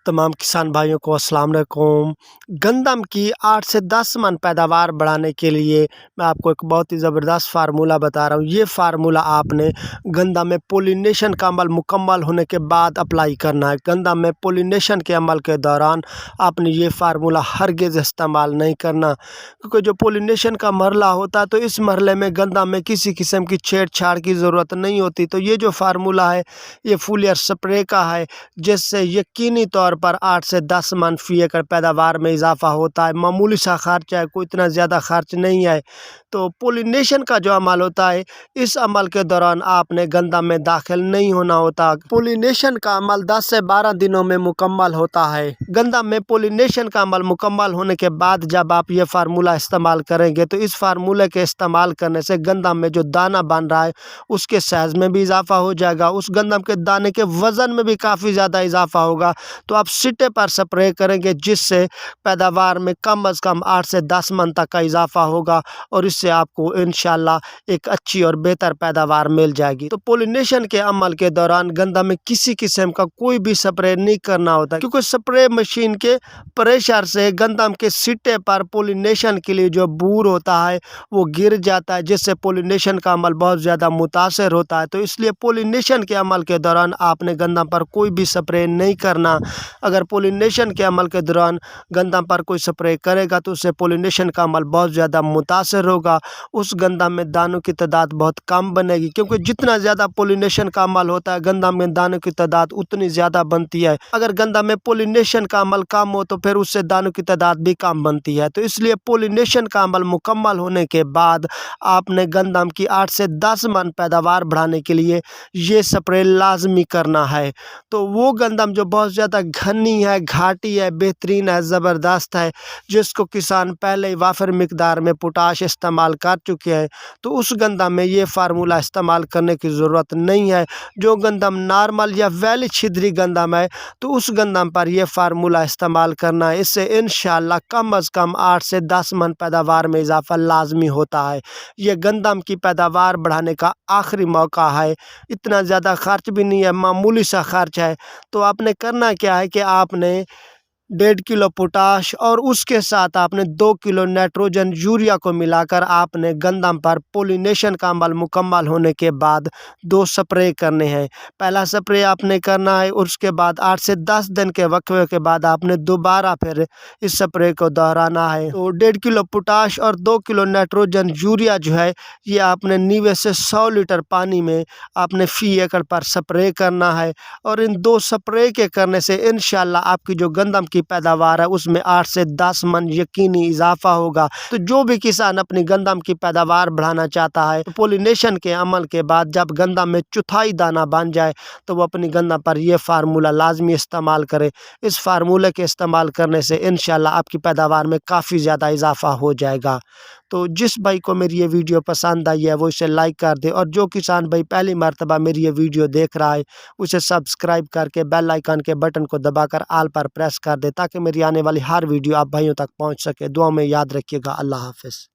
तमाम किसान भाइयों को अस्सलाम वालेकुम। गंदम की 8 से 10 मन पैदावार बढ़ाने के लिए मैं आपको एक बहुत ही ज़बरदस्त फार्मूला बता रहा हूँ। ये फार्मूला आपने गंदम में पोलिनेशन का अमल मुकम्मल होने के बाद अप्लाई करना है। गंदम में पोलिनेशन के अमल के दौरान आपने ये फार्मूला हरगिज़ इस्तेमाल नहीं करना, क्योंकि जो पोलिनेशन का मरला होता है तो इस मरले में गंदम में किसी किस्म की छेड़छाड़ की ज़रूरत नहीं होती। तो ये जो फार्मूला है ये फुलियर स्प्रे का है, जिससे यकीनी तौर पर 8 से 10 मन फी एकड़ पैदावार में इजाफा होता है। मामूली सा खर्चा है, कोई इतना ज़्यादा खर्च नहीं है। तो पोलिनेशन का जो अमल होता है, इस अमल के दौरान आपने गंदम में दाखिल नहीं होना होता। पोलिनेशन का अमल 10 से 12 दिनों में मुकम्मल होता है। गंदम में पोलिनेशन का अमल मुकम्मल होने के बाद जब आप ये फार्मूला इस्तेमाल करेंगे तो इस फार्मूले के इस्तेमाल करने से गंदम में जो दाना बन रहा है उसके साइज़ में भी इजाफा हो जाएगा, उस गंदम के दाने के वज़न में भी काफ़ी ज़्यादा इजाफा होगा। तो आप सिट्टे पर स्प्रे करेंगे, जिससे पैदावार में कम अज़ कम 8 से 10 मन तक का इजाफा होगा और इससे आपको इंशाल्लाह एक अच्छी और बेहतर पैदावार मिल जाएगी। तो पोलिनेशन के अमल के दौरान गंदम में किसी किस्म का कोई भी स्प्रे नहीं करना होता, क्योंकि स्प्रे मशीन के प्रेशर से गंदम के सिट्टे पर पोलिनेशन के लिए जो बूर होता है वो गिर जाता है, जिससे पोलिनेशन का अमल बहुत ज़्यादा मुतासर होता है। तो इसलिए पोलिनेशन के अमल के दौरान आपने गंदम पर कोई भी स्प्रे नहीं करना। अगर पोलिनेशन के अमल के दौरान गंदम पर कोई स्प्रे करेगा तो उससे पोलिनेशन का अमल बहुत ज़्यादा मुतासर होगा, उस गंदम में दानों की तादाद बहुत कम बनेगी, क्योंकि जितना ज़्यादा पोलिनेशन का अमल होता है गंदम में दानों की तादाद उतनी ज़्यादा बनती है। अगर गंदम में पोलिनेशन का अमल कम हो तो फिर उससे दानों की तादाद भी कम बनती है। तो इसलिए पोलिनेशन का अमल मुकम्मल होने के बाद आपने गंदम की 8 से 10 मन पैदावार बढ़ाने के लिए ये स्प्रे लाजमी करना है। तो वो गंदम जो बहुत ज़्यादा घनी है, घाटी है, बेहतरीन है, ज़बरदस्त है, जिसको किसान पहले ही वाफिर मिकदार में पोटाश इस्तेमाल कर चुके हैं, तो उस गंदम में ये फार्मूला इस्तेमाल करने की ज़रूरत नहीं है। जो गंदम नॉर्मल या वैली छिद्री गंदम है तो उस गंदम पर यह फार्मूला इस्तेमाल करना है। इससे इंशाल्लाह कम अज़ कम 8 से 10 मन पैदावार में इजाफा लाजमी होता है। ये गंदम की पैदावार बढ़ाने का आखिरी मौका है, इतना ज़्यादा खर्च भी नहीं है, मामूली सा खर्च है। तो आपने करना क्या है कि आपने 1.5 किलो पोटाश और उसके साथ आपने 2 किलो नाइट्रोजन यूरिया को मिलाकर आपने गंदम पर पोलिनेशन का अमल मुकम्मल होने के बाद 2 स्प्रे करने हैं। पहला स्प्रे आपने करना है, उसके बाद 8 से 10 दिन के वक्फे के बाद आपने दोबारा फिर इस स्प्रे को दोहराना है। तो 1.5 किलो पोटाश और 2 किलो नाइट्रोजन यूरिया जो है ये आपने 90 से 100 लीटर पानी में आपने फी एकड़ पर स्प्रे करना है। और इन 2 स्प्रे के करने से इंशाल्लाह आपकी जो गंदम की पैदावार है उसमें 8 से 10 मन यकीनी इजाफा होगा। तो जो भी किसान अपनी गंदम की पैदावार बढ़ाना चाहता है तो पोलिनेशन के अमल के बाद जब गंदम में चौथाई दाना बन जाए तो वो अपनी गंदम पर यह फार्मूला लाजमी इस्तेमाल करे। इस फार्मूले के इस्तेमाल करने से इंशाल्लाह आपकी पैदावार में काफ़ी ज़्यादा इजाफा हो जाएगा। तो जिस भाई को मेरी ये वीडियो पसंद आई है वो इसे लाइक कर दे, और जो किसान भाई पहली मर्तबा मेरी ये वीडियो देख रहा है उसे सब्सक्राइब करके बेल आइकन के बटन को दबाकर आल पर प्रेस कर दे, ताकि मेरी आने वाली हर वीडियो आप भाइयों तक पहुंच सके। दुआ में याद रखिएगा। अल्लाह हाफ़िज़।